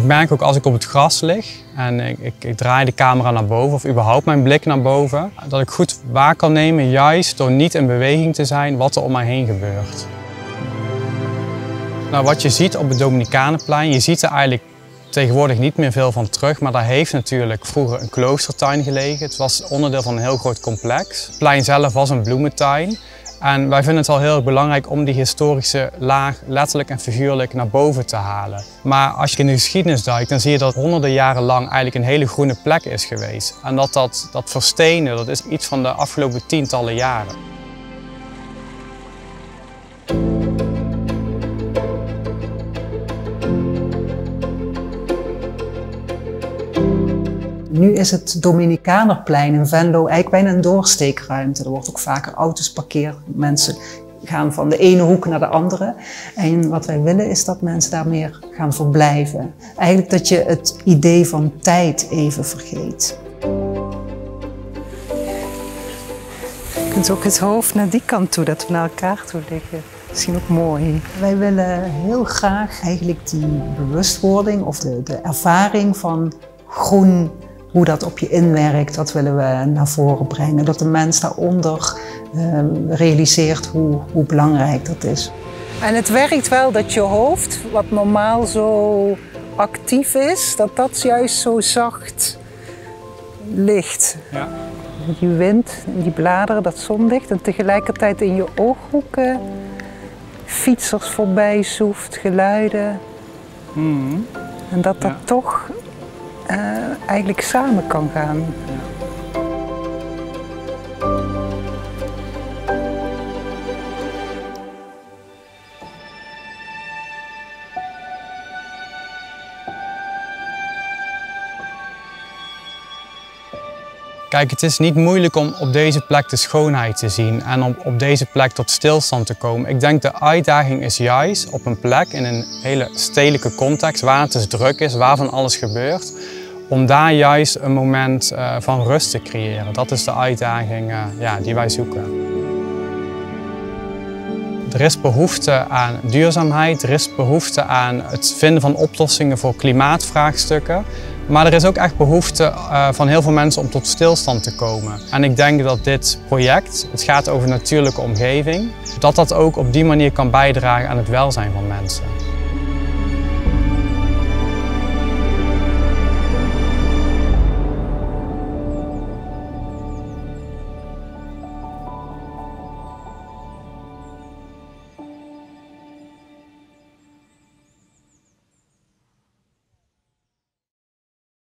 merk ook als ik op het gras lig en ik draai de camera naar boven of überhaupt mijn blik naar boven, dat ik goed waar kan nemen, juist door niet in beweging te zijn, wat er om mij heen gebeurt. Nou, wat je ziet op het Dominicanenplein, je ziet er eigenlijk tegenwoordig niet meer veel van terug, maar daar heeft natuurlijk vroeger een kloostertuin gelegen. Het was onderdeel van een heel groot complex. Het plein zelf was een bloementuin. En wij vinden het wel heel erg belangrijk om die historische laag letterlijk en figuurlijk naar boven te halen. Maar als je in de geschiedenis duikt, dan zie je dat honderden jaren lang eigenlijk een hele groene plek is geweest. En dat verstenen, dat is iets van de afgelopen tientallen jaren. Nu is het Dominicanerplein in Venlo eigenlijk bijna een doorsteekruimte. Er wordt ook vaker auto's parkeerd. Mensen gaan van de ene hoek naar de andere. En wat wij willen is dat mensen daar meer gaan verblijven. Eigenlijk dat je het idee van tijd even vergeet. Je kunt ook het hoofd naar die kant toe, dat we naar elkaar toe liggen. Misschien ook mooi. Wij willen heel graag eigenlijk die bewustwording of de ervaring van groen, hoe dat op je inwerkt, dat willen we naar voren brengen. Dat de mens daaronder realiseert hoe belangrijk dat is. En het werkt wel dat je hoofd, wat normaal zo actief is, dat juist zo zacht ligt. Ja. Die wind, die bladeren, dat zonlicht en tegelijkertijd in je ooghoeken fietsers voorbij zoeft, geluiden. En dat toch eigenlijk samen kan gaan. Kijk, het is niet moeilijk om op deze plek de schoonheid te zien en om op deze plek tot stilstand te komen. Ik denk de uitdaging is juist op een plek in een hele stedelijke context waar het dus druk is, waar van alles gebeurt, om daar juist een moment van rust te creëren. Dat is de uitdaging die wij zoeken. Er is behoefte aan duurzaamheid, er is behoefte aan het vinden van oplossingen voor klimaatvraagstukken. Maar er is ook echt behoefte van heel veel mensen om tot stilstand te komen. En ik denk dat dit project, het gaat over natuurlijke omgeving, dat ook op die manier kan bijdragen aan het welzijn van mensen.